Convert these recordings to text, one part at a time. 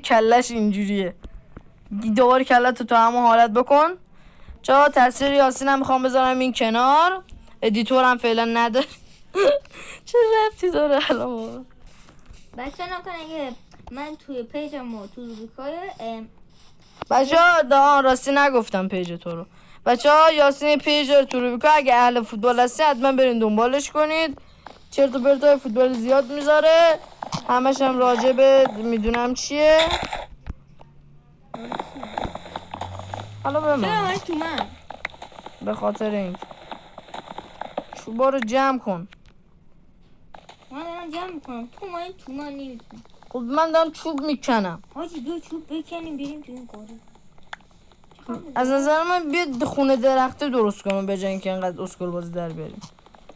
کلش اینجوریه. دوباره کلت تو همون حالت بکن. جا تصویر یاسین هم میخوام بذارم این کنار. ادیتور هم فعلا نداره. چه ربطی داره الان؟ بچه نکنه اگه من توی پیجم و تو روبیکای بچه ها راستی نگفتم پیج تو رو. بچه ها یاسین پیج رو تو روبیکا اگه اهل فوتبال هستی حتما برین دنبالش کنید. چرت و پرتای فوتبال زیاد میذاره. همش هم راجع به میدونم چیه. حالا به من تو من به خاطر این چوبا رو جمع کن. من جمع میکنم. تو من نمیتونم. خب من دارم چوب میکنم. حاجی بیا چوب بکنیم بریم تو این کاره. از نظر من بیاد خونه درخته درست کنم به جای اینکه اینقدر اسکل بازی در بیاریم.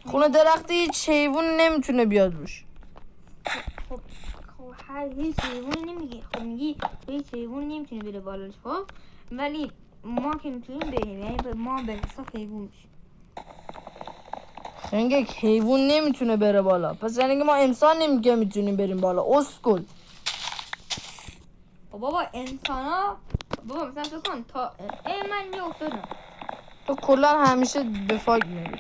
خونه درخته هیچ حیوان نمیتونه بیاد روش. خب هیچ حیوانی نمیگه. خب میگی هیچ حیوان نمیتونه بره بالاش. خب ولی ما که میتونیم بریم. یعنی ما به حساب حیوان میشیم. خنگه حیوان نمیتونه بره بالا. پس یعنی که ما انسان نمیگه میتونیم بریم بالا. اسکل. بابا انسانا بابا مثلا فکر کن تا من یه افتادم. تو کلا همیشه به فاک میری.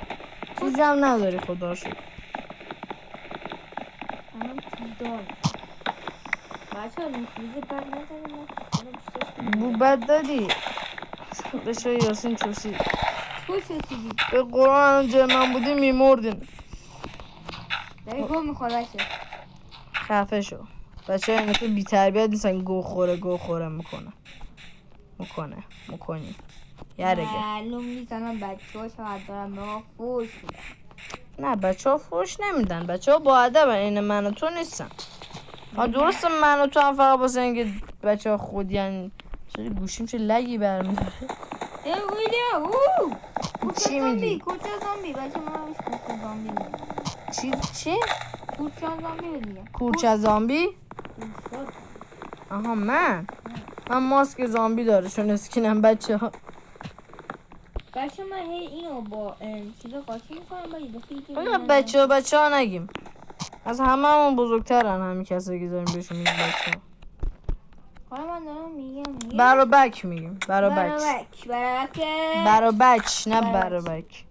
چیزی هم نداری خدا شد. همه چیز دار. بچه ها نفیزه بد نزدیم. بو بد دادی. بشه یاسین چوسی. تو چوسی به قرآن جای من بودی میمردین. داری گو میخواه بچه. خفه شو. بچه های مثل بی تربیت نیستن گو خوره میکنی یارگه. معلوم نیست الان بچه ها شاید دارن به ما فوش میدن. نه بچه ها فوش نمیدن. بچه ها با ادب این من و تو نیستن. درسته من و تو هم فقط باسه اینکه بچه ها خود یعنی چرا گوشیم چه لگی برمیداره. ویدیو چی میگی؟ کوچه زامبی بچه من همش کوچه زامبی میگم. چی؟ کوچه زامبی میگم. کوچه زامبی؟ آها من ماسک زامبی داره چون اسکینم بچه ها. بچه من هی اینو با چیزا قاطی میکنم. بچه ها نگیم. از همه همون بزرگترن همین کسایی که داریم بهشون میگیم بچه ها. حالا من دارم میگم برابک میگیم. برابک نه برابک.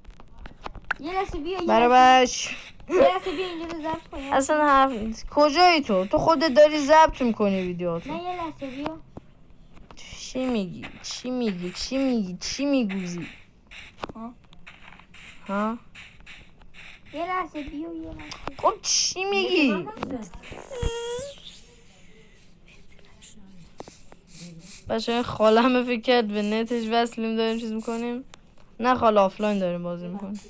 یه لحظه بیا برابش. یه لحظه بیا اینجا رو ضبط کن. اصلا حرف کجایی تو خودت داری ضبط میکنی ویدیوهاتو. نه یه لحظه بیا. چی میگوزی ها یه لحظه بیا خب چی میگی؟ بچه خالم فکر کرد به نتش وصلیم داریم چیز میکنیم. نه خاله آفلاین داریم بازی میکنیم.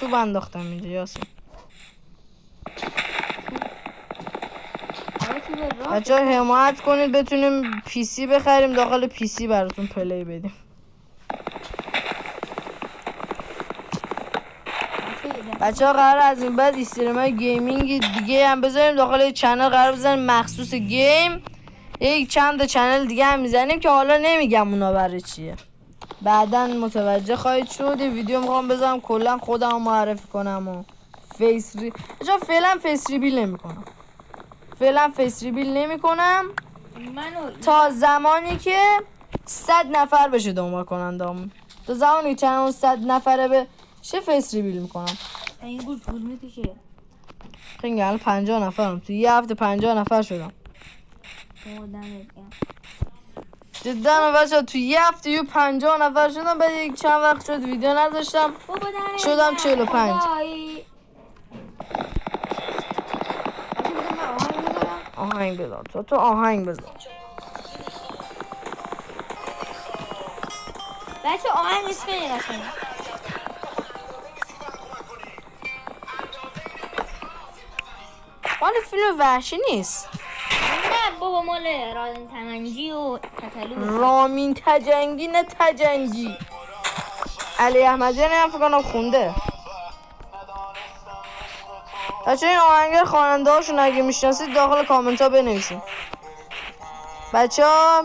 چوب انداختم اینجا یاسین. بچه ها حمایت کنید بتونیم پی سی بخریم داخل پی سی براتون پلی بدیم. بچه ها قرار از این بعد استریمای گیمینگ دیگه هم بذاریم داخل چنل قرار بزنیم مخصوص گیم. یک چند تا چنل دیگه هم میزنیم که حالا نمیگم اونا برای چیه. بعدا متوجه خواهید شد. ویدیو میخوام بذارم کلا خودم معرفی کنم و فعلا فیس ریبیل نمیکنم تا زمانی که 100 نفر بشه دنبال کنندم. تا زمانی که چنل 100 نفره بشه فیس ریبیل میکنم. این بود طول میکشه. خیلی الان 50 نفرم. تو یه هفته 50 نفر شدم. جدا بچه تو یه هفته یه 50 نفر شدم. بعد یک چند وقت شد ویدیو نذاشتم شدم 45. آهنگ بذار تو آهنگ بذار بچه آهنگ اسم خیلی قشنگه. مال فیلم وحشی نیست. نه بابا مال رادن تمنجی و تتلو. رامین تجنگی نه تجنگی. علی احمدیان هم فکر کنم خونده. بچه این آهنگر خواننده هاشون اگه میشناسید داخل کامنت ها بنویسید. بچه ها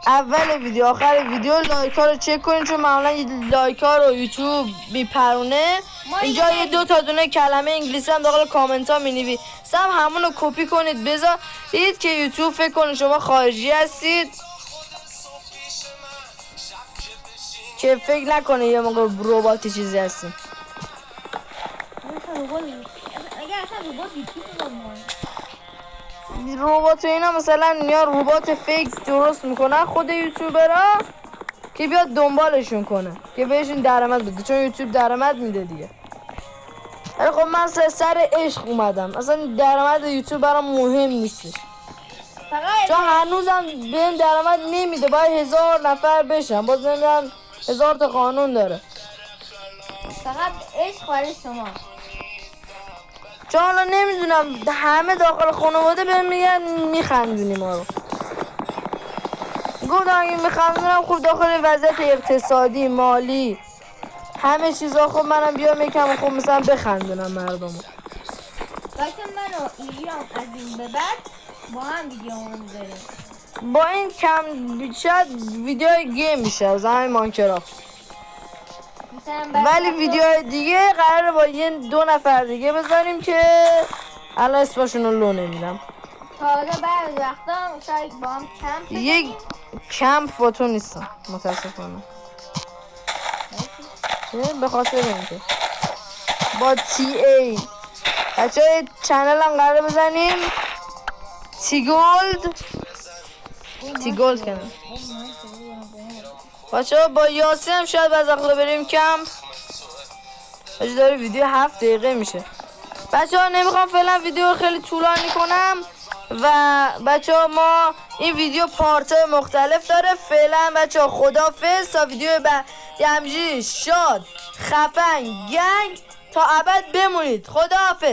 اول ویدیو آخر ویدیو لایک ها رو چک کنید، چون معمولا لایک ها رو یوتیوب میپرونه. اینجا یه 2 تا دونه کلمه انگلیسی هم داخل کامنت ها مینویسید، همون رو کپی کنید بذارید که یوتیوب فکر کنه شما خارجی هستید، که فکر نکنه یه موقع رباتی چیزی هستیم. اگه اصلا ربات یوتیوب ربات اینا مثلا یا ربات فیک درست میکنن خود یوتیوبرها که بیاد دنبالشون کنه که بهشون درآمد بده، چون یوتیوب درآمد میده دیگه. ولی خب من سر عشق اومدم، اصلا درآمد یوتیوب برام مهم نیستش، چون هنوزم بهم درآمد نمیده. باید 1000 نفر بشن، باز نمیدن 1000 تا قانون داره. فقط عشق برای شما. چون حالا نمیدونم همه داخل خانواده بهم میگن میخندونی ما رو. گفتم اگه میخندونم خوب داخل وضعیت اقتصادی مالی همه چیزا خب منم بیام یکم خب مثلا بخندونم مردمو. بچه من و ایلیام از این به بعد با هم ویدیو میذاریم. با این کم بیشتر ویدیو گیم میشه از همین ماینکرافت، ولی ویدیو دیگه قراره با یه 2 نفر دیگه بذاریم که الان اسمشون رو لو نمیدم. تازه بعد وقتا شاید با هم کمپ یک کمپ با تو نیستم متاسفانه، به خاطر اینکه با تی ای بچه های چنل هم قراره بزنیم تی گولد کنم. بچه ها با یاسی هم شاید بعض وقتا بریم کمپ. بچه داره ویدیو 7 دقیقه میشه. بچه ها نمیخوام فعلا ویدیو خیلی طولانی کنم و بچه ها ما این ویدیو پارت مختلف داره. فعلا بچه ها خدافظ تا ویدیو بعد. همجوری شاد خفن گنگ تا ابد بمونید. خداحافظ.